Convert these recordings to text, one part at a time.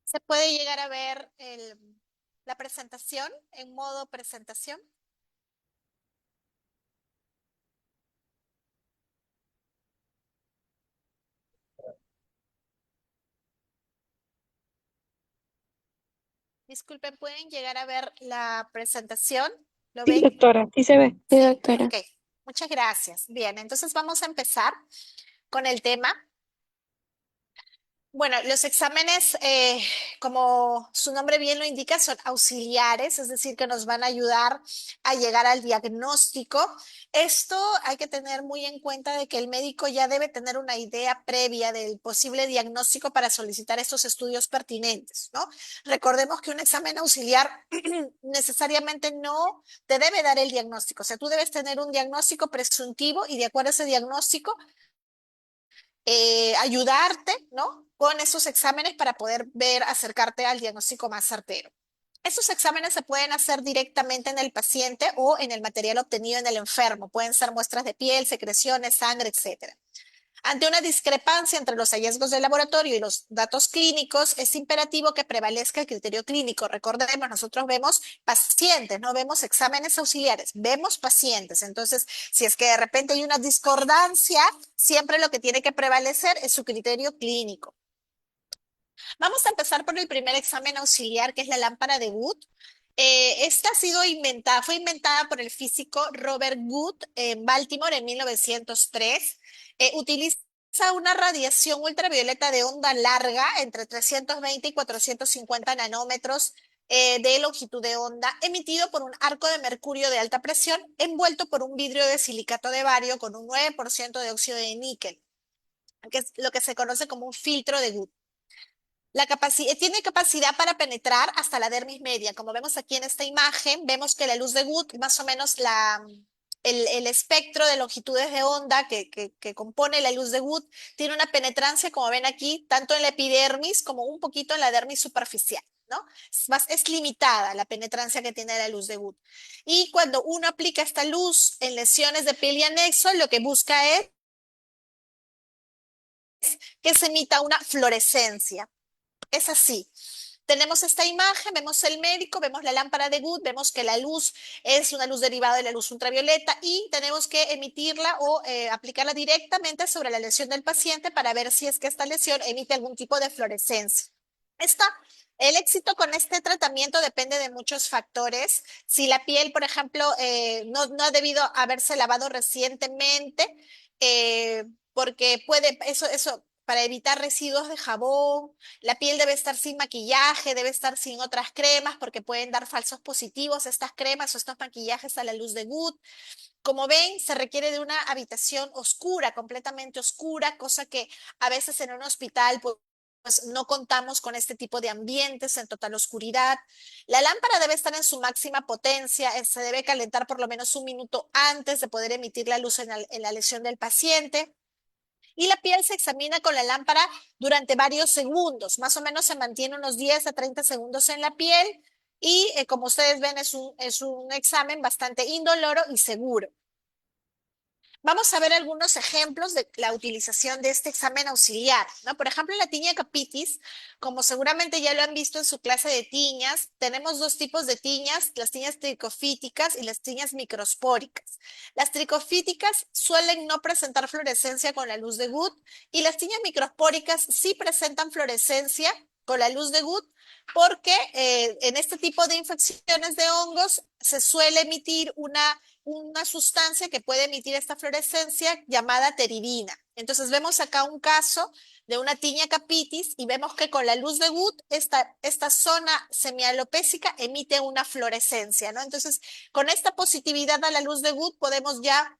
Se puede llegar a ver la presentación en modo presentación. Disculpen, ¿pueden llegar a ver la presentación? ¿Lo Sí, ven? doctora, sí se ve. Sí, Sí, doctora. ok. Muchas gracias. Bien, entonces vamos a empezar con el tema. Bueno, los exámenes, como su nombre bien lo indica, son auxiliares, es decir, que nos van a ayudar a llegar al diagnóstico. Esto hay que tener muy en cuenta de que el médico ya debe tener una idea previa del posible diagnóstico para solicitar estos estudios pertinentes, ¿no? Recordemos que un examen auxiliar necesariamente no te debe dar el diagnóstico, o sea, tú debes tener un diagnóstico presuntivo y de acuerdo a ese diagnóstico ayudarte, ¿no? Con esos exámenes para poder ver, acercarte al diagnóstico más certero. Esos exámenes se pueden hacer directamente en el paciente o en el material obtenido en el enfermo. Pueden ser muestras de piel, secreciones, sangre, etcétera. Ante una discrepancia entre los hallazgos de laboratorio y los datos clínicos, es imperativo que prevalezca el criterio clínico. Recordemos, nosotros vemos pacientes, no vemos exámenes auxiliares, vemos pacientes. Entonces, si es que de repente hay una discordancia, siempre lo que tiene que prevalecer es su criterio clínico. Vamos a empezar por el primer examen auxiliar, que es la lámpara de Wood. Esta ha sido inventada, fue inventada por el físico Robert Wood en Baltimore en 1903. Utiliza una radiación ultravioleta de onda larga entre 320 y 450 nanómetros de longitud de onda, emitido por un arco de mercurio de alta presión envuelto por un vidrio de silicato de bario con un 9% de óxido de níquel, que es lo que se conoce como un filtro de Wood. Tiene capacidad para penetrar hasta la dermis media. Como vemos aquí en esta imagen, vemos que la luz de Wood, más o menos el espectro de longitudes de onda que compone la luz de Wood, tiene una penetrancia, como ven aquí, tanto en la epidermis como un poquito en la dermis superficial, ¿no? Es limitada la penetrancia que tiene la luz de Wood. Y cuando uno aplica esta luz en lesiones de piel y anexo, lo que busca es que se emita una fluorescencia. Es así. Tenemos esta imagen, vemos el médico, vemos la lámpara de Wood, vemos que la luz es una luz derivada de la luz ultravioleta y tenemos que emitirla o aplicarla directamente sobre la lesión del paciente para ver si es que esta lesión emite algún tipo de fluorescencia. Esta, el éxito con este tratamiento depende de muchos factores. Si la piel, por ejemplo, no ha debido haberse lavado recientemente, porque eso, para evitar residuos de jabón, la piel debe estar sin maquillaje, debe estar sin otras cremas porque pueden dar falsos positivos estas cremas o estos maquillajes a la luz de Wood. Como ven, se requiere de una habitación oscura, completamente oscura, cosa que a veces en un hospital pues no contamos con este tipo de ambientes en total oscuridad. La lámpara debe estar en su máxima potencia, se debe calentar por lo menos un minuto antes de poder emitir la luz en la lesión del paciente. Y la piel se examina con la lámpara durante varios segundos, más o menos se mantiene unos 10 a 30 segundos en la piel y como ustedes ven es un examen bastante indoloro y seguro. Vamos a ver algunos ejemplos de la utilización de este examen auxiliar, ¿no? Por ejemplo, en la tiña capitis, como seguramente ya lo han visto en su clase de tiñas, tenemos dos tipos de tiñas, las tiñas tricofíticas y las tiñas microspóricas. Las tricofíticas suelen no presentar fluorescencia con la luz de Wood y las tiñas microspóricas sí presentan fluorescencia con la luz de Wood porque en este tipo de infecciones de hongos se suele emitir una sustancia que puede emitir esta fluorescencia llamada teridina. Entonces vemos acá un caso de una tiña capitis y vemos que con la luz de Wood esta zona semialopésica emite una fluorescencia, ¿no? Entonces, con esta positividad a la luz de Wood podemos ya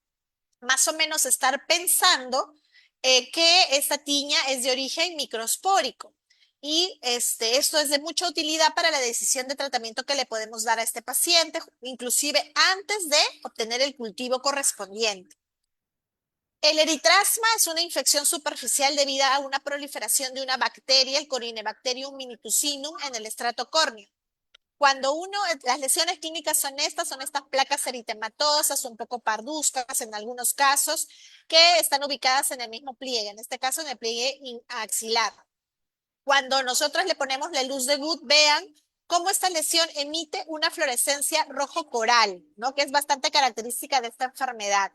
más o menos estar pensando que esta tiña es de origen microspórico. Y esto es de mucha utilidad para la decisión de tratamiento que le podemos dar a este paciente, inclusive antes de obtener el cultivo correspondiente. El eritrasma es una infección superficial debido a una proliferación de una bacteria, el Corynebacterium minutucinum, en el estrato córneo. Las lesiones clínicas son estas placas eritematosas, un poco parduzcas en algunos casos, que están ubicadas en el mismo pliegue, en este caso en el pliegue axilar. Cuando nosotros le ponemos la luz de Good, vean cómo esta lesión emite una fluorescencia rojo coral, ¿no? Que es bastante característica de esta enfermedad.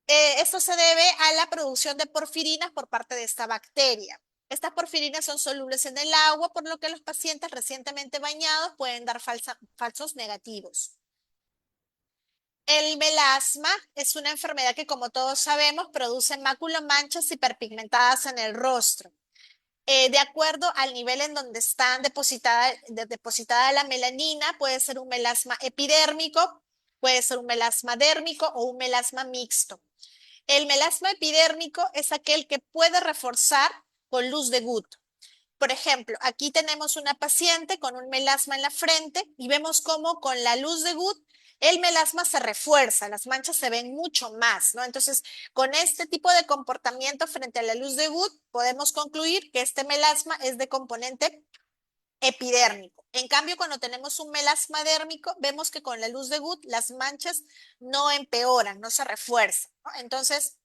Esto se debe a la producción de porfirinas por parte de esta bacteria. Estas porfirinas son solubles en el agua, por lo que los pacientes recientemente bañados pueden dar falsos negativos. El melasma es una enfermedad que, como todos sabemos, produce maculomanchas hiperpigmentadas en el rostro. De acuerdo al nivel en donde está depositada la melanina, puede ser un melasma epidérmico, puede ser un melasma dérmico o un melasma mixto. El melasma epidérmico es aquel que puede reforzar con luz de Good. Por ejemplo, aquí tenemos una paciente con un melasma en la frente y vemos cómo con la luz de Good el melasma se refuerza, las manchas se ven mucho más, ¿no? Entonces, con este tipo de comportamiento frente a la luz de Good, podemos concluir que este melasma es de componente epidérmico. En cambio, cuando tenemos un melasma dérmico, vemos que con la luz de Good las manchas no empeoran, no se refuerzan, ¿no? Entonces,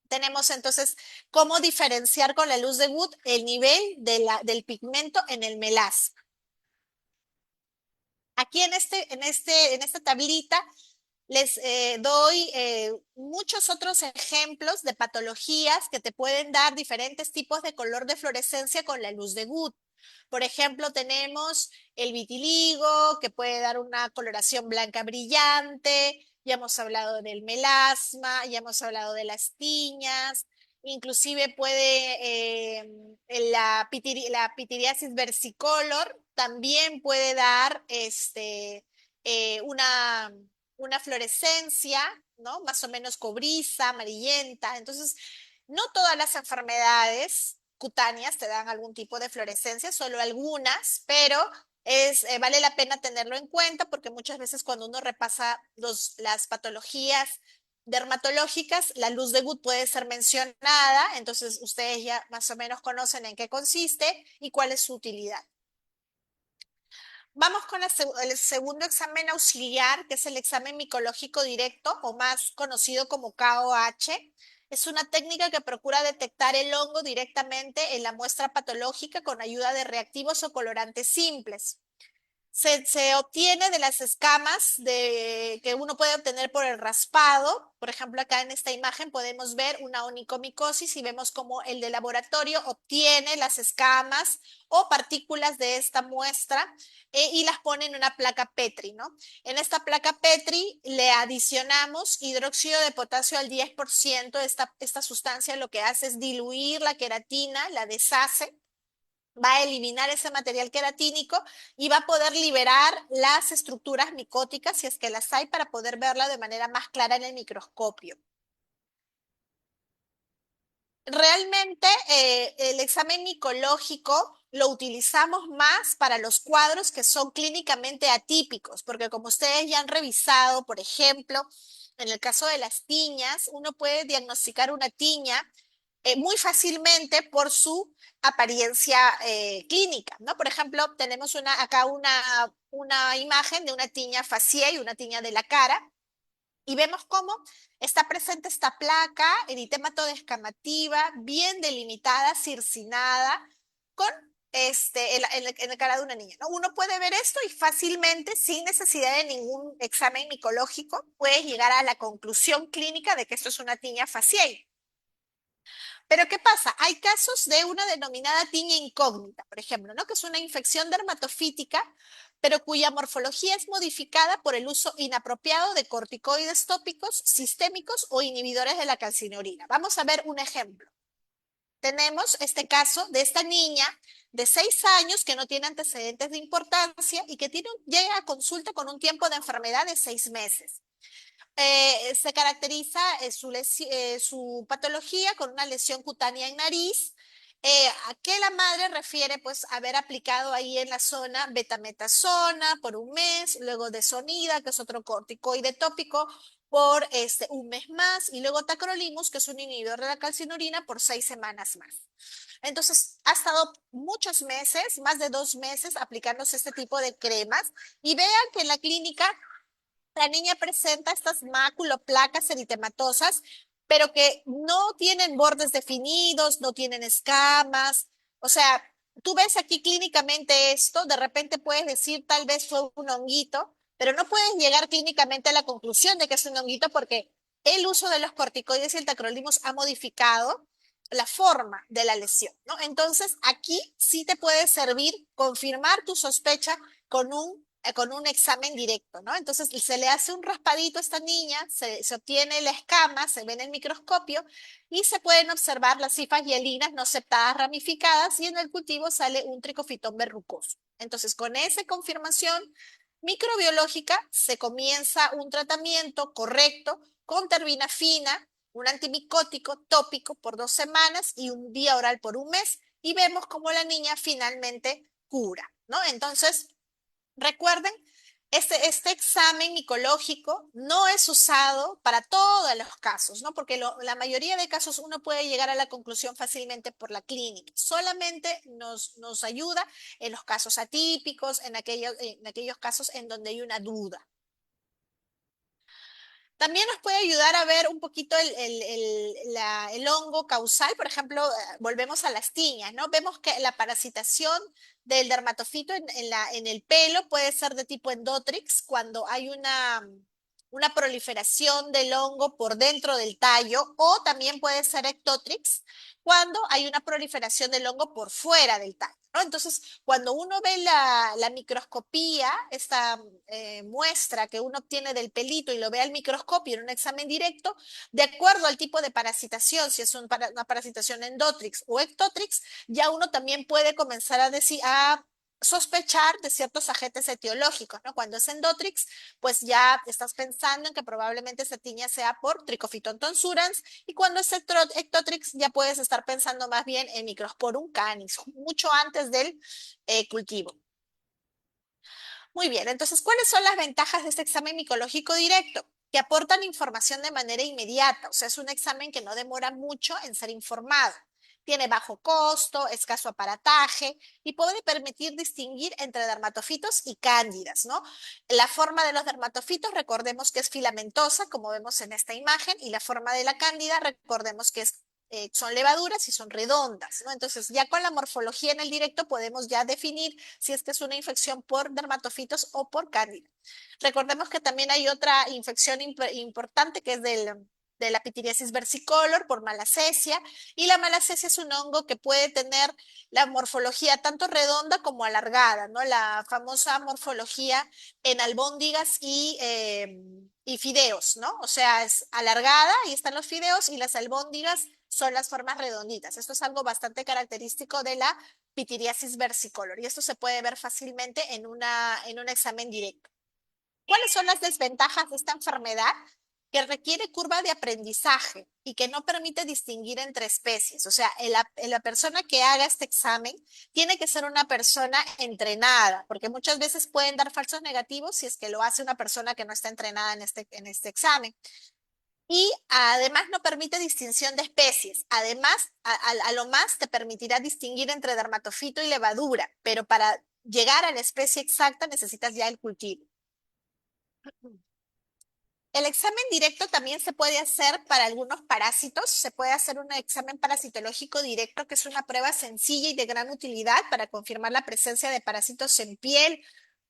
tenemos entonces cómo diferenciar con la luz de Wood el nivel del pigmento en el melasma. Aquí en esta tablita les doy muchos otros ejemplos de patologías que te pueden dar diferentes tipos de color de fluorescencia con la luz de Wood. Por ejemplo, tenemos el vitiligo, que puede dar una coloración blanca brillante. Ya hemos hablado del melasma, ya hemos hablado de las tiñas. Inclusive puede, la pitiriasis versicolor también puede dar una fluorescencia, ¿no? Más o menos cobriza, amarillenta. Entonces, no todas las enfermedades cutáneas te dan algún tipo de fluorescencia, solo algunas, pero vale la pena tenerlo en cuenta porque muchas veces cuando uno repasa las patologías dermatológicas, la luz de Good puede ser mencionada, entonces ustedes ya más o menos conocen en qué consiste y cuál es su utilidad. Vamos con el segundo examen auxiliar, que es el examen micológico directo, o más conocido como KOH. Es una técnica que procura detectar el hongo directamente en la muestra patológica con ayuda de reactivos o colorantes simples. Se obtiene de las escamas que uno puede obtener por el raspado. Por ejemplo, acá en esta imagen podemos ver una onicomicosis y vemos cómo el de laboratorio obtiene las escamas o partículas de esta muestra y las pone en una placa Petri, ¿no? En esta placa Petri le adicionamos hidróxido de potasio al 10%. Esta sustancia lo que hace es diluir la queratina, la deshace, va a eliminar ese material queratínico y va a poder liberar las estructuras micóticas, si es que las hay, para poder verla de manera más clara en el microscopio. Realmente el examen micológico lo utilizamos más para los cuadros que son clínicamente atípicos, porque como ustedes ya han revisado, por ejemplo, en el caso de las tiñas, uno puede diagnosticar una tiña muy fácilmente por su apariencia clínica, ¿no? Por ejemplo, tenemos acá una imagen de una tiña facial y una tiña de la cara, y vemos cómo está presente esta placa eritematodo-descamativa, bien delimitada, circinada, con en la cara de una niña, ¿no? Uno puede ver esto y fácilmente, sin necesidad de ningún examen micológico, puede llegar a la conclusión clínica de que esto es una tiña facial. Pero ¿qué pasa? Hay casos de una denominada tiña incógnita, por ejemplo, ¿no? Que es una infección dermatofítica, pero cuya morfología es modificada por el uso inapropiado de corticoides tópicos, sistémicos o inhibidores de la calcineurina. Vamos a ver un ejemplo. Tenemos este caso de esta niña de 6 años que no tiene antecedentes de importancia y que llega a consulta con un tiempo de enfermedad de 6 meses. Se caracteriza su patología con una lesión cutánea en nariz, a que la madre refiere pues haber aplicado ahí en la zona betametasona por un mes, luego desonida, que es otro corticoide tópico, por un mes más, y luego tacrolimus, que es un inhibidor de la calcinurina, por 6 semanas más. Entonces, ha estado muchos meses, más de 2 meses, aplicándose este tipo de cremas, y vean que en la clínica la niña presenta estas maculoplacas eritematosas, pero que no tienen bordes definidos, no tienen escamas. O sea, tú ves aquí clínicamente esto, de repente puedes decir tal vez fue un honguito, pero no puedes llegar clínicamente a la conclusión de que es un honguito porque el uso de los corticoides y el tacrolimus ha modificado la forma de la lesión, ¿no? Entonces, aquí sí te puede servir confirmar tu sospecha con un examen directo, ¿no? Entonces, se le hace un raspadito a esta niña, se obtiene la escama, se ve en el microscopio y se pueden observar las cifras hialinas no septadas ramificadas y en el cultivo sale un tricofitón verrucoso. Entonces, con esa confirmación microbiológica se comienza un tratamiento correcto con terbinafina, un antimicótico tópico por 2 semanas y un día oral por un mes y vemos cómo la niña finalmente cura, ¿no? Entonces, recuerden, este examen micológico no es usado para todos los casos, ¿no? Porque la mayoría de casos uno puede llegar a la conclusión fácilmente por la clínica. Solamente nos ayuda en los casos atípicos, en aquellos casos en donde hay una duda. También nos puede ayudar a ver un poquito el hongo causal, por ejemplo, volvemos a las tiñas, ¿no? Vemos que la parasitación del dermatofito en el pelo puede ser de tipo endotrix cuando hay una proliferación del hongo por dentro del tallo, o también puede ser ectotrix cuando hay una proliferación del hongo por fuera del tallo, ¿no? Entonces, cuando uno ve la microscopía, esta muestra que uno obtiene del pelito y lo ve al microscopio en un examen directo, de acuerdo al tipo de parasitación, si es una parasitación endotrix o ectotrix, ya uno también puede comenzar a decir, a sospechar de ciertos agentes etiológicos, ¿no? Cuando es endotrix, pues ya estás pensando en que probablemente esa tiña sea por Trichophyton tonsurans, y cuando es ectotrix ya puedes estar pensando más bien en Microsporum canis, mucho antes del cultivo. Muy bien, entonces, ¿cuáles son las ventajas de este examen micológico directo? Que aportan información de manera inmediata, o sea, es un examen que no demora mucho en ser informado. Tiene bajo costo, escaso aparataje y puede permitir distinguir entre dermatofitos y cándidas, ¿no? La forma de los dermatofitos, recordemos que es filamentosa, como vemos en esta imagen, y la forma de la cándida, recordemos que son levaduras y son redondas, ¿no? Entonces, ya con la morfología en el directo podemos ya definir si es que es una infección por dermatofitos o por cándida. Recordemos que también hay otra infección importante que es de la pitiriasis versicolor por malacesia, y la malacesia es un hongo que puede tener la morfología tanto redonda como alargada, ¿no? La famosa morfología en albóndigas y fideos, ¿no? O sea, es alargada, ahí están los fideos, y las albóndigas son las formas redonditas. Esto es algo bastante característico de la pitiriasis versicolor y esto se puede ver fácilmente en un examen directo. ¿Cuáles son las desventajas de esta enfermedad? Que requiere curva de aprendizaje y que no permite distinguir entre especies. O sea, la persona que haga este examen tiene que ser una persona entrenada, porque muchas veces pueden dar falsos negativos si es que lo hace una persona que no está entrenada en este examen. Y además no permite distinción de especies. Además, a lo más te permitirá distinguir entre dermatofito y levadura, pero para llegar a la especie exacta necesitas ya el cultivo. El examen directo también se puede hacer para algunos parásitos. Se puede hacer un examen parasitológico directo, que es una prueba sencilla y de gran utilidad para confirmar la presencia de parásitos en piel,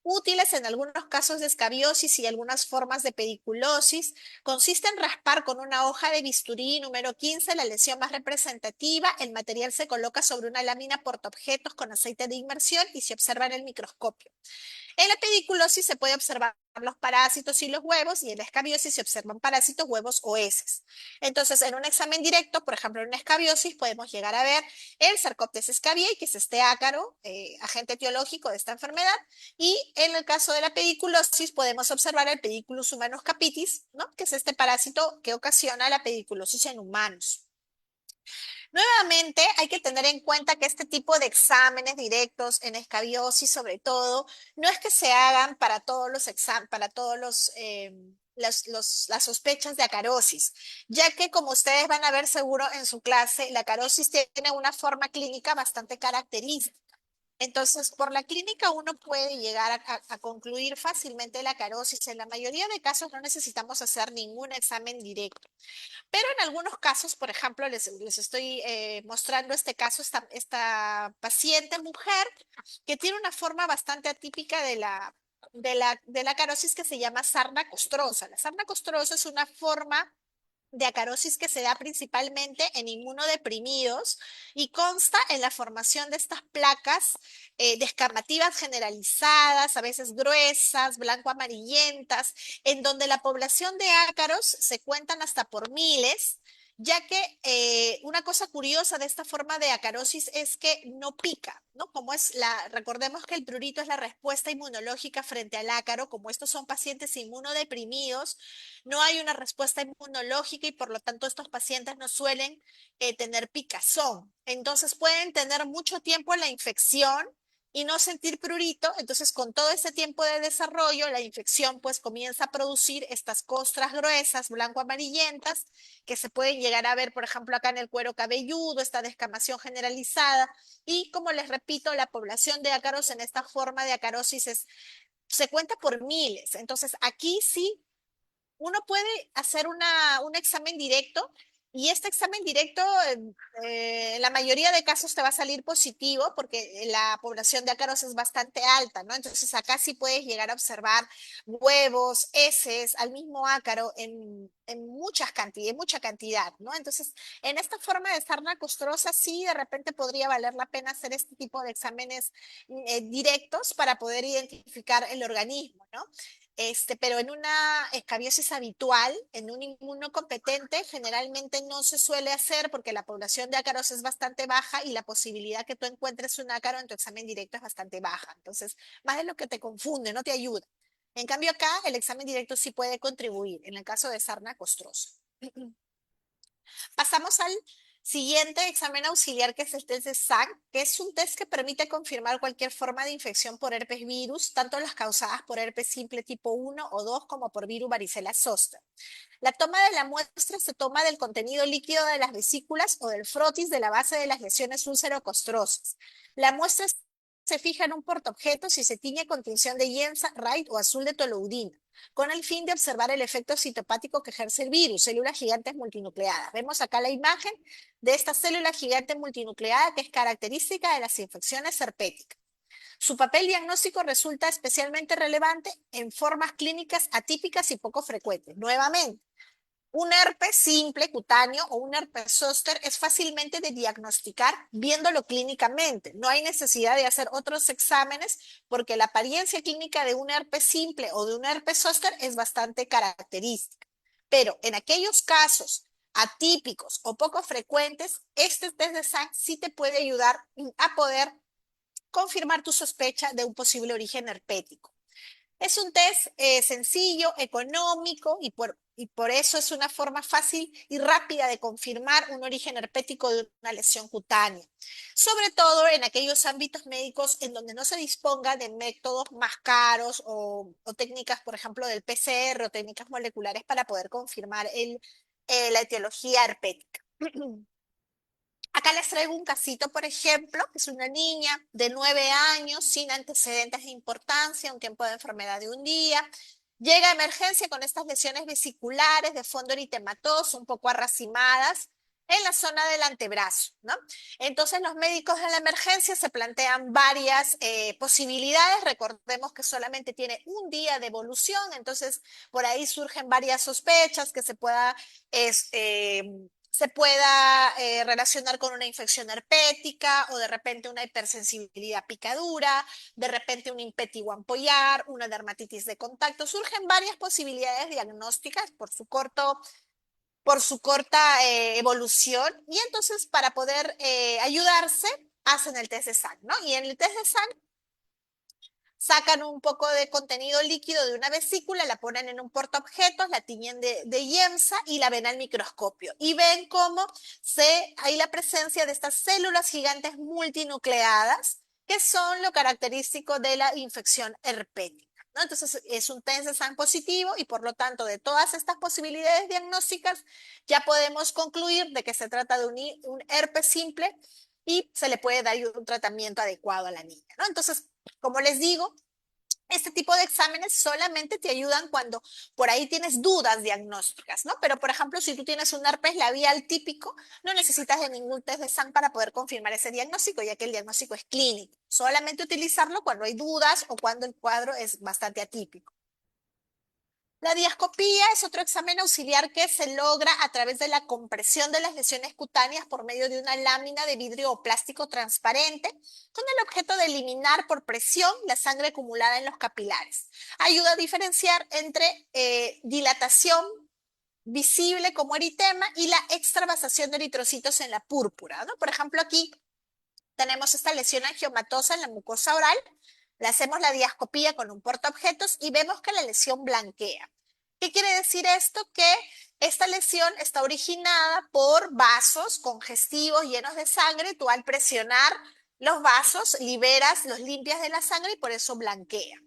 útiles en algunos casos de escabiosis y algunas formas de pediculosis. Consiste en raspar con una hoja de bisturí número 15 la lesión más representativa. El material se coloca sobre una lámina portaobjetos con aceite de inmersión y se observa en el microscopio. En la pediculosis se puede observar los parásitos y los huevos, y en la escabiosis se observan parásitos, huevos o heces. Entonces, en un examen directo, por ejemplo, en una escabiosis, podemos llegar a ver el Sarcoptes scabiei, que es este ácaro, agente etiológico de esta enfermedad, y en el caso de la pediculosis podemos observar el Pediculus humanus capitis, ¿no? Que es este parásito que ocasiona la pediculosis en humanos. Nuevamente, hay que tener en cuenta que este tipo de exámenes directos en escabiosis, sobre todo, no es que se hagan para todos los para todos las sospechas de acarosis, ya que como ustedes van a ver seguro en su clase, la acarosis tiene una forma clínica bastante característica. Entonces, por la clínica uno puede llegar a concluir fácilmente la carosis. En la mayoría de casos no necesitamos hacer ningún examen directo. Pero en algunos casos, por ejemplo, les estoy mostrando este caso, esta paciente mujer que tiene una forma bastante atípica de la carosis que se llama sarna costrosa. La sarna costrosa es una forma de acarosis que se da principalmente en inmunodeprimidos y consta en la formación de estas placas descamativas generalizadas, a veces gruesas, blanco-amarillentas, en donde la población de ácaros se cuentan hasta por miles, ya que una cosa curiosa de esta forma de acarosis es que no pica, ¿no? Recordemos que el prurito es la respuesta inmunológica frente al ácaro, como estos son pacientes inmunodeprimidos, no hay una respuesta inmunológica y por lo tanto estos pacientes no suelen tener picazón. Entonces pueden tener mucho tiempo en la infección y no sentir prurito. Entonces con todo ese tiempo de desarrollo, la infección pues comienza a producir estas costras gruesas, blanco-amarillentas, que se pueden llegar a ver, por ejemplo, acá en el cuero cabelludo, esta descamación generalizada. Y como les repito, la población de ácaros en esta forma de acarosis se cuenta por miles. Entonces aquí sí uno puede hacer un examen directo y este examen directo en la mayoría de casos te va a salir positivo porque la población de ácaros es bastante alta, ¿no? Entonces acá sí puedes llegar a observar huevos, heces al mismo ácaro en mucha cantidad, ¿no? Entonces, en esta forma de sarna costrosa sí de repente podría valer la pena hacer este tipo de exámenes directos para poder identificar el organismo, ¿no? Pero en una escabiosis habitual, en un inmunocompetente, generalmente no se suele hacer porque la población de ácaros es bastante baja y la posibilidad que tú encuentres un ácaro en tu examen directo es bastante baja. Entonces, más de lo que te confunde, no te ayuda. En cambio, acá el examen directo sí puede contribuir en el caso de sarna costrosa. Pasamos al siguiente examen auxiliar, que es el test de SAC, que es un test que permite confirmar cualquier forma de infección por herpes virus, tanto las causadas por herpes simple tipo 1 o 2 como por virus varicela zoster. La toma de la muestra se toma del contenido líquido de las vesículas o del frotis de la base de las lesiones úlcerocostrosas. La muestra se fija en un portaobjetos y se tiñe con tinción de Yensa, Wright o azul de toluidina, con el fin de observar el efecto citopático que ejerce el virus, células gigantes multinucleadas. Vemos acá la imagen de esta célula gigante multinucleada que es característica de las infecciones herpéticas. Su papel diagnóstico resulta especialmente relevante en formas clínicas atípicas y poco frecuentes. Nuevamente, un herpes simple, cutáneo o un herpes zóster es fácilmente de diagnosticar viéndolo clínicamente. No hay necesidad de hacer otros exámenes porque la apariencia clínica de un herpes simple o de un herpes zóster es bastante característica. Pero en aquellos casos atípicos o poco frecuentes, este test de SAC sí te puede ayudar a poder confirmar tu sospecha de un posible origen herpético. Es un test sencillo, económico y por eso es una forma fácil y rápida de confirmar un origen herpético de una lesión cutánea, sobre todo en aquellos ámbitos médicos en donde no se disponga de métodos más caros o técnicas, por ejemplo, del PCR o técnicas moleculares para poder confirmar la etiología herpética. Acá les traigo un casito, por ejemplo, que es una niña de 9 años sin antecedentes de importancia, un tiempo de enfermedad de un día. Llega a emergencia con estas lesiones vesiculares de fondo eritematoso, un poco arracimadas en la zona del antebrazo, ¿no? Entonces los médicos de la emergencia se plantean varias posibilidades. Recordemos que solamente tiene un día de evolución, entonces por ahí surgen varias sospechas que se pueda relacionar con una infección herpética o de repente una hipersensibilidad a picadura, de repente un impetigo ampollar, una dermatitis de contacto. Surgen varias posibilidades diagnósticas por su corta evolución y entonces para poder ayudarse hacen el test de SAC, ¿no? Y en el test de SAC sacan un poco de contenido líquido de una vesícula, la ponen en un portaobjetos, la tiñen de Yemsa y la ven al microscopio. Y ven cómo hay la presencia de estas células gigantes multinucleadas, que son lo característico de la infección herpética, ¿no? Entonces, es un test de SAN positivo y por lo tanto, de todas estas posibilidades diagnósticas, ya podemos concluir de que se trata de un herpes simple y se le puede dar un tratamiento adecuado a la niña, ¿no? Entonces, como les digo, este tipo de exámenes solamente te ayudan cuando por ahí tienes dudas diagnósticas, ¿no? Pero, por ejemplo, si tú tienes un herpes labial típico, no necesitas de ningún test de sangre para poder confirmar ese diagnóstico, ya que el diagnóstico es clínico. Solamente utilizarlo cuando hay dudas o cuando el cuadro es bastante atípico. La diascopía es otro examen auxiliar que se logra a través de la compresión de las lesiones cutáneas por medio de una lámina de vidrio o plástico transparente, con el objeto de eliminar por presión la sangre acumulada en los capilares. Ayuda a diferenciar entre dilatación visible como eritema y la extravasación de eritrocitos en la púrpura, ¿no? Por ejemplo, aquí tenemos esta lesión angiomatosa en la mucosa oral, le hacemos la diascopía con un portaobjetos y vemos que la lesión blanquea. ¿Qué quiere decir esto? Que esta lesión está originada por vasos congestivos llenos de sangre. Tú al presionar los vasos liberas, los limpias de la sangre y por eso blanquea.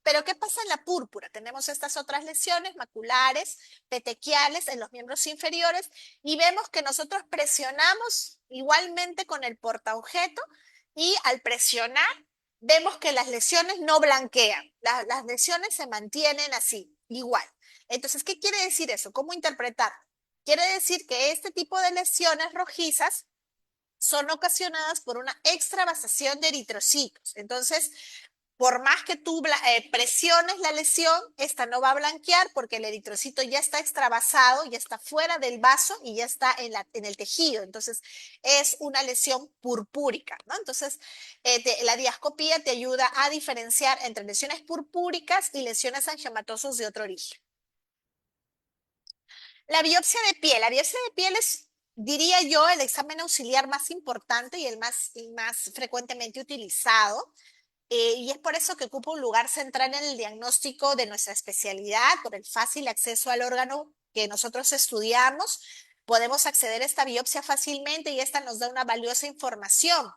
Pero ¿qué pasa en la púrpura? Tenemos estas otras lesiones maculares, petequiales en los miembros inferiores y vemos que nosotros presionamos igualmente con el portaobjeto y al presionar vemos que las lesiones no blanquean, las lesiones se mantienen así, igual. Entonces, ¿qué quiere decir eso? ¿Cómo interpretar? Quiere decir que este tipo de lesiones rojizas son ocasionadas por una extravasación de eritrocitos. Entonces, por más que tú presiones la lesión, esta no va a blanquear porque el eritrocito ya está extravasado, ya está fuera del vaso y ya está en el tejido. Entonces, es una lesión purpúrica, ¿no? Entonces, la diascopía te ayuda a diferenciar entre lesiones purpúricas y lesiones angiomatosas de otro origen. La biopsia de piel es, diría yo, el examen auxiliar más importante y el más frecuentemente utilizado. Y es por eso que ocupa un lugar central en el diagnóstico de nuestra especialidad, por el fácil acceso al órgano que nosotros estudiamos. Podemos acceder a esta biopsia fácilmente y esta nos da una valiosa información.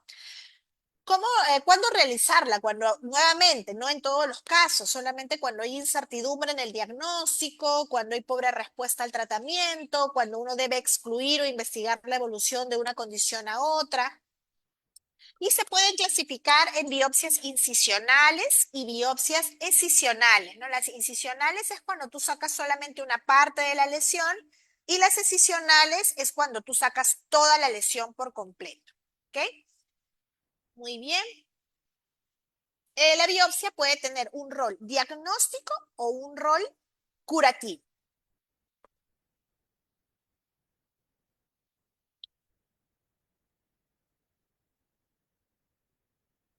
¿Cómo, cuándo realizarla? Cuando, nuevamente, no en todos los casos, solamente cuando hay incertidumbre en el diagnóstico, cuando hay pobre respuesta al tratamiento, cuando uno debe excluir o investigar la evolución de una condición a otra. Y se pueden clasificar en biopsias incisionales y biopsias excisionales, ¿no? Las incisionales es cuando tú sacas solamente una parte de la lesión y las excisionales es cuando tú sacas toda la lesión por completo. ¿Ok? Muy bien. La biopsia puede tener un rol diagnóstico o un rol curativo.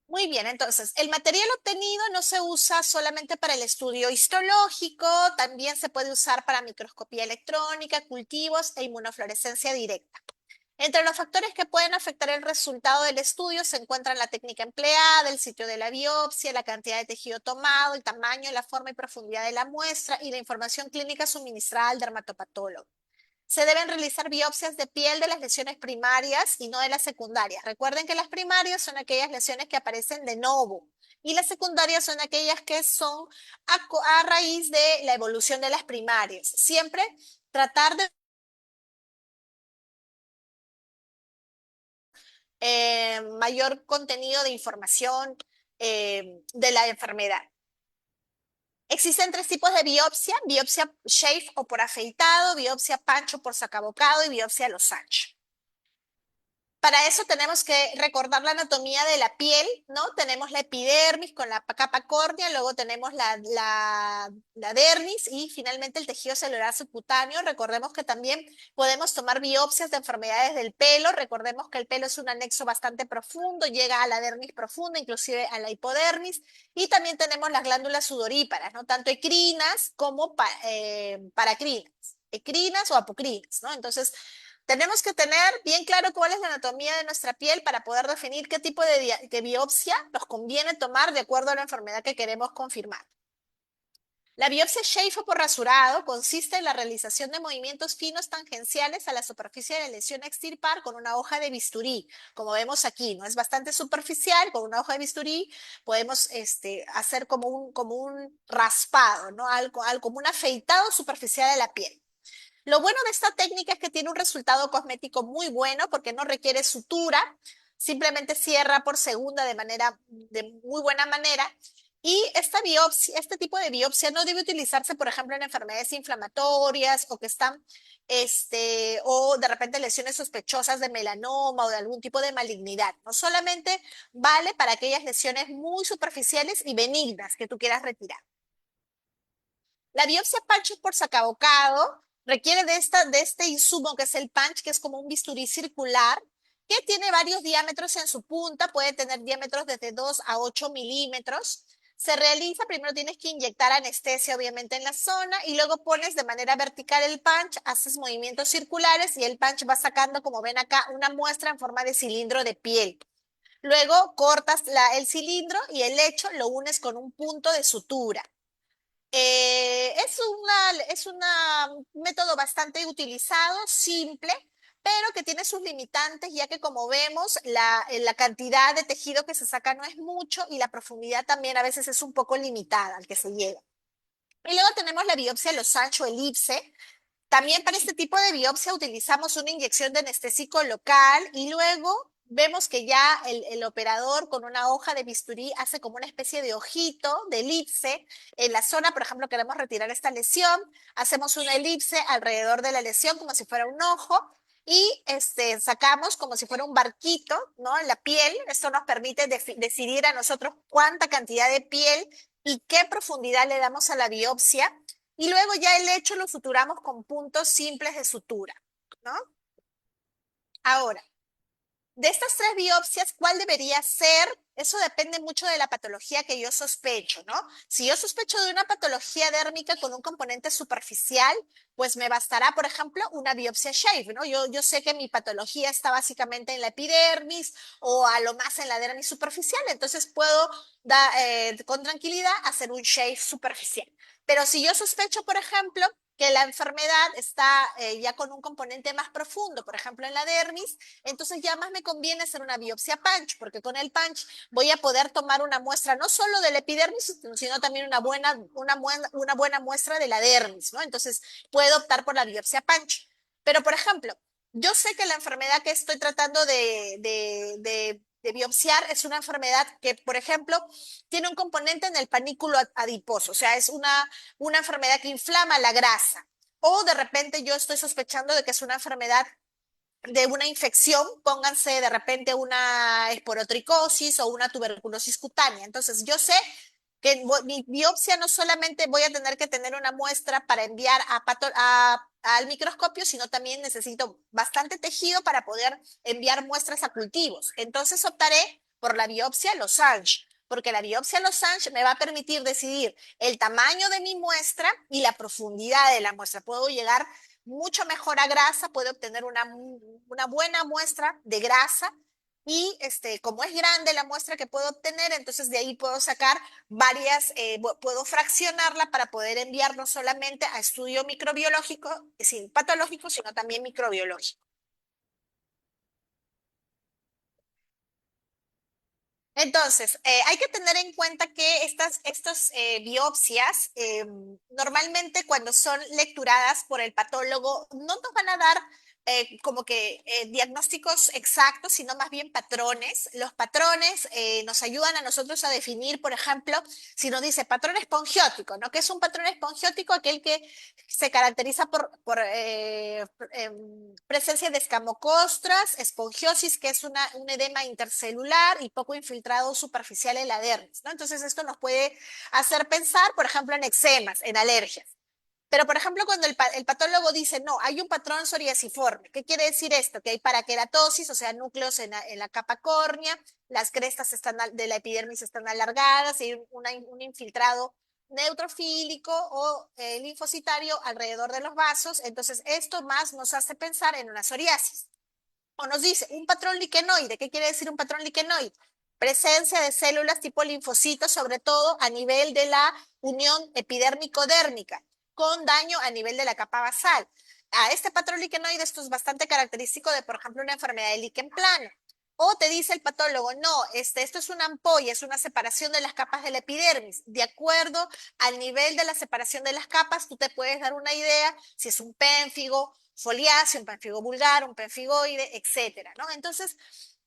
Muy bien, entonces, el material obtenido no se usa solamente para el estudio histológico, también se puede usar para microscopía electrónica, cultivos e inmunofluorescencia directa. Entre los factores que pueden afectar el resultado del estudio se encuentran la técnica empleada, el sitio de la biopsia, la cantidad de tejido tomado, el tamaño, la forma y profundidad de la muestra y la información clínica suministrada al dermatopatólogo. Se deben realizar biopsias de piel de las lesiones primarias y no de las secundarias. Recuerden que las primarias son aquellas lesiones que aparecen de novo y las secundarias son aquellas que son a raíz de la evolución de las primarias. Siempre tratar de mayor contenido de información de la enfermedad. Existen tres tipos de biopsia: biopsia shave o por afeitado, biopsia pancho por sacabocado y biopsia Losange. Para eso tenemos que recordar la anatomía de la piel, ¿no? Tenemos la epidermis con la capa córnea, luego tenemos la dermis y finalmente el tejido celular subcutáneo. Recordemos que también podemos tomar biopsias de enfermedades del pelo. Recordemos que el pelo es un anexo bastante profundo, llega a la dermis profunda, inclusive a la hipodermis. Y también tenemos las glándulas sudoríparas, ¿no? Tanto ecrinas como paracrinas, ecrinas o apocrinas, ¿no? Entonces, tenemos que tener bien claro cuál es la anatomía de nuestra piel para poder definir qué tipo de biopsia nos conviene tomar de acuerdo a la enfermedad que queremos confirmar. La biopsia Schaefer por rasurado consiste en la realización de movimientos finos tangenciales a la superficie de la lesión a extirpar con una hoja de bisturí. Como vemos aquí, ¿no? Es bastante superficial, con una hoja de bisturí podemos hacer como un raspado, ¿no? Algo como un afeitado superficial de la piel. Lo bueno de esta técnica es que tiene un resultado cosmético muy bueno porque no requiere sutura, simplemente cierra por segunda de muy buena manera. Y esta biopsia, este tipo de biopsia no debe utilizarse, por ejemplo, en enfermedades inflamatorias o que están, o de repente lesiones sospechosas de melanoma o de algún tipo de malignidad. No solamente vale para aquellas lesiones muy superficiales y benignas que tú quieras retirar. La biopsia punch por sacabocado requiere de este insumo que es el punch, que es como un bisturí circular, que tiene varios diámetros en su punta, puede tener diámetros desde 2 a 8 milímetros. Se realiza, primero tienes que inyectar anestesia obviamente en la zona y luego pones de manera vertical el punch, haces movimientos circulares y el punch va sacando, como ven acá, una muestra en forma de cilindro de piel. Luego cortas el cilindro y el lecho lo unes con un punto de sutura. Es un método bastante utilizado, simple, pero que tiene sus limitantes, ya que como vemos, la cantidad de tejido que se saca no es mucho y la profundidad también a veces es un poco limitada al que se llega. Y luego tenemos la biopsia Losange o elipse. También para este tipo de biopsia utilizamos una inyección de anestésico local y luego vemos que ya el operador con una hoja de bisturí hace como una especie de ojito, de elipse. En la zona, por ejemplo, queremos retirar esta lesión, hacemos una elipse alrededor de la lesión como si fuera un ojo y sacamos como si fuera un barquito, ¿no? En la piel. Esto nos permite decidir a nosotros cuánta cantidad de piel y qué profundidad le damos a la biopsia y luego ya el hecho lo suturamos con puntos simples de sutura, ¿no? Ahora, de estas tres biopsias, ¿cuál debería ser? Eso depende mucho de la patología que yo sospecho, ¿no? Si yo sospecho de una patología dérmica con un componente superficial, pues me bastará, por ejemplo, una biopsia shave, ¿no? Yo sé que mi patología está básicamente en la epidermis o a lo más en la dermis superficial, entonces puedo con tranquilidad hacer un shave superficial. Pero si yo sospecho, por ejemplo, que la enfermedad está ya con un componente más profundo, por ejemplo en la dermis, entonces ya más me conviene hacer una biopsia punch, porque con el punch voy a poder tomar una muestra no solo del epidermis, sino también una buena muestra de la dermis, ¿no? Entonces puedo optar por la biopsia punch. Pero, por ejemplo, yo sé que la enfermedad que estoy tratando de biopsiar es una enfermedad que, por ejemplo, tiene un componente en el panículo adiposo, o sea, es una enfermedad que inflama la grasa. O de repente yo estoy sospechando de que es una enfermedad de una infección, pónganse de repente una esporotricosis o una tuberculosis cutánea. Entonces, yo sé que mi biopsia no solamente voy a tener que tener una muestra para enviar al microscopio, sino también necesito bastante tejido para poder enviar muestras a cultivos. Entonces, optaré por la biopsia Losange, porque la biopsia Losange me va a permitir decidir el tamaño de mi muestra y la profundidad de la muestra. Puedo llegar mucho mejor a grasa, puede obtener una buena muestra de grasa y como es grande la muestra que puedo obtener, entonces de ahí puedo sacar puedo fraccionarla para poder enviar no solamente a estudio microbiológico, sin patológico, sino también microbiológico. Entonces, hay que tener en cuenta que estas biopsias, normalmente cuando son lecturadas por el patólogo, no nos van a dar como que diagnósticos exactos, sino más bien patrones. Los patrones nos ayudan a nosotros a definir, por ejemplo, si nos dice patrón espongiótico, ¿no? ¿Qué es un patrón espongiótico? Aquel que se caracteriza por presencia de escamocostras, espongiosis, que es un edema intercelular y poco infiltrado superficial en la dermis, ¿no? Entonces esto nos puede hacer pensar, por ejemplo, en eczemas, en alergias. Pero, por ejemplo, cuando el patólogo dice, no, hay un patrón psoriasiforme, ¿qué quiere decir esto? Que hay paraqueratosis, o sea, núcleos en la capa córnea, las crestas de la epidermis están alargadas, y hay un infiltrado neutrofílico o linfocitario alrededor de los vasos. Entonces, esto más nos hace pensar en una psoriasis. O nos dice un patrón liquenoide. ¿Qué quiere decir un patrón liquenoide? Presencia de células tipo linfocitos, sobre todo a nivel de la unión epidérmico-dérmica, con daño a nivel de la capa basal. A este patrón liquenoide esto es bastante característico de, por ejemplo, una enfermedad de líquen plano. O te dice el patólogo, no, esto es una ampolla, es una separación de las capas de la epidermis. De acuerdo al nivel de la separación de las capas, tú te puedes dar una idea si es un pénfigo foliáceo, un pénfigo vulgar, un pénfigoide, etcétera, ¿no? Entonces,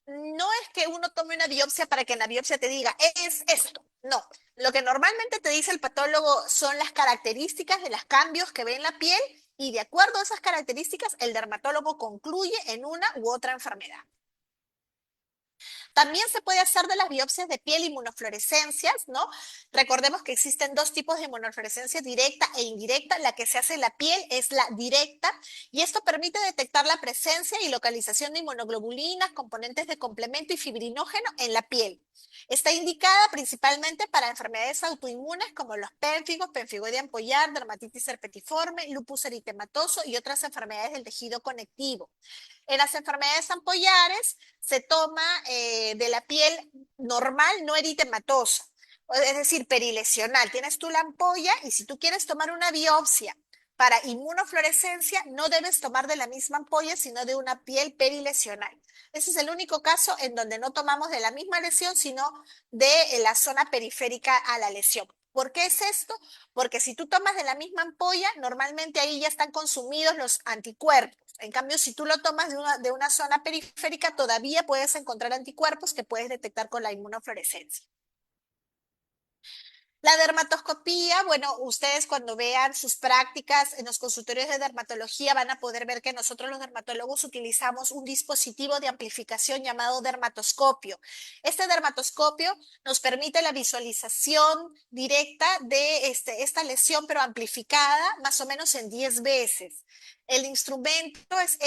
No es que uno tome una biopsia para que en la biopsia te diga, es esto. No, lo que normalmente te dice el patólogo son las características de los cambios que ve en la piel y de acuerdo a esas características, el dermatólogo concluye en una u otra enfermedad. También se puede hacer de las biopsias de piel inmunofluorescencias, ¿no? Recordemos que existen dos tipos de inmunofluorescencia directa e indirecta. La que se hace en la piel es la directa y esto permite detectar la presencia y localización de inmunoglobulinas, componentes de complemento y fibrinógeno en la piel. Está indicada principalmente para enfermedades autoinmunes como los pénfigos, pemfigoide ampollar, dermatitis herpetiforme, lupus eritematoso y otras enfermedades del tejido conectivo. En las enfermedades ampollares se toma de la piel normal, no eritematosa, es decir, perilesional. Tienes tú la ampolla y si tú quieres tomar una biopsia para inmunofluorescencia, no debes tomar de la misma ampolla, sino de una piel perilesional. Ese es el único caso en donde no tomamos de la misma lesión, sino de la zona periférica a la lesión. ¿Por qué es esto? Porque si tú tomas de la misma ampolla, normalmente ahí ya están consumidos los anticuerpos. En cambio, si tú lo tomas de una zona periférica, todavía puedes encontrar anticuerpos que puedes detectar con la inmunofluorescencia. La dermatoscopía, bueno, ustedes cuando vean sus prácticas en los consultorios de dermatología van a poder ver que nosotros los dermatólogos utilizamos un dispositivo de amplificación llamado dermatoscopio. Este dermatoscopio nos permite la visualización directa de esta lesión, pero amplificada más o menos en 10 veces. El instrumento es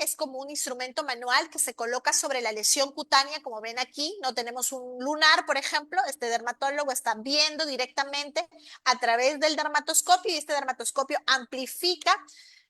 es como un instrumento manual que se coloca sobre la lesión cutánea, como ven aquí, no tenemos un lunar, por ejemplo, este dermatólogo está viendo directamente a través del dermatoscopio y este dermatoscopio amplifica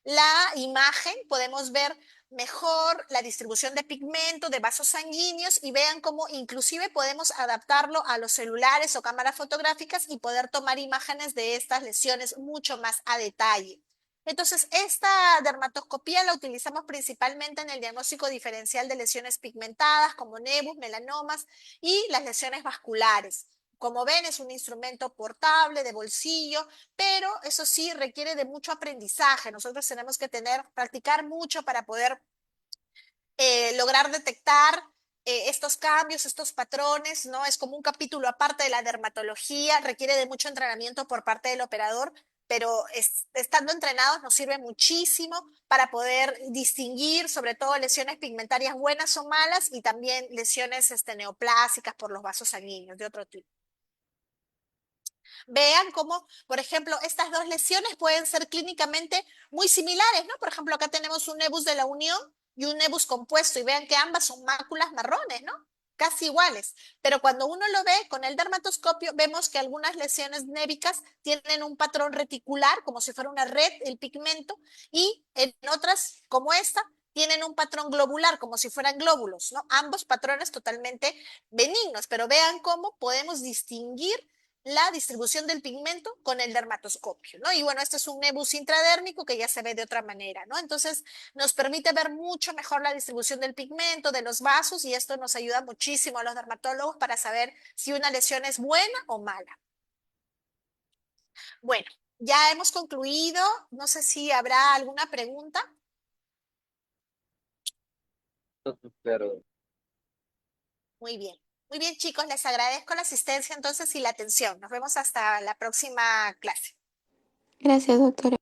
la imagen, podemos ver mejor la distribución de pigmento, de vasos sanguíneos y vean cómo inclusive podemos adaptarlo a los celulares o cámaras fotográficas y poder tomar imágenes de estas lesiones mucho más a detalle. Entonces, esta dermatoscopía la utilizamos principalmente en el diagnóstico diferencial de lesiones pigmentadas como nebus, melanomas y las lesiones vasculares. Como ven, es un instrumento portable, de bolsillo, pero eso sí requiere de mucho aprendizaje. Nosotros tenemos que practicar mucho para poder lograr detectar estos cambios, estos patrones, ¿no? Es como un capítulo aparte de la dermatología, requiere de mucho entrenamiento por parte del operador, pero estando entrenados nos sirve muchísimo para poder distinguir sobre todo lesiones pigmentarias buenas o malas y también lesiones neoplásicas por los vasos sanguíneos de otro tipo. Vean cómo, por ejemplo, estas dos lesiones pueden ser clínicamente muy similares, ¿no? Por ejemplo, acá tenemos un nebus de la unión y un nebus compuesto y vean que ambas son máculas marrones, ¿no? Casi iguales. Pero cuando uno lo ve con el dermatoscopio, vemos que algunas lesiones névicas tienen un patrón reticular, como si fuera una red, el pigmento, y en otras, como esta, tienen un patrón globular, como si fueran glóbulos, ¿no? Ambos patrones totalmente benignos, pero vean cómo podemos distinguir la distribución del pigmento con el dermatoscopio, ¿no? Y bueno, este es un nebus intradérmico que ya se ve de otra manera, ¿no? Entonces, nos permite ver mucho mejor la distribución del pigmento, de los vasos, y esto nos ayuda muchísimo a los dermatólogos para saber si una lesión es buena o mala. Bueno, ya hemos concluido. No sé si habrá alguna pregunta. Pero Muy bien. Muy bien, chicos, les agradezco la asistencia entonces y la atención. Nos vemos hasta la próxima clase. Gracias, doctora.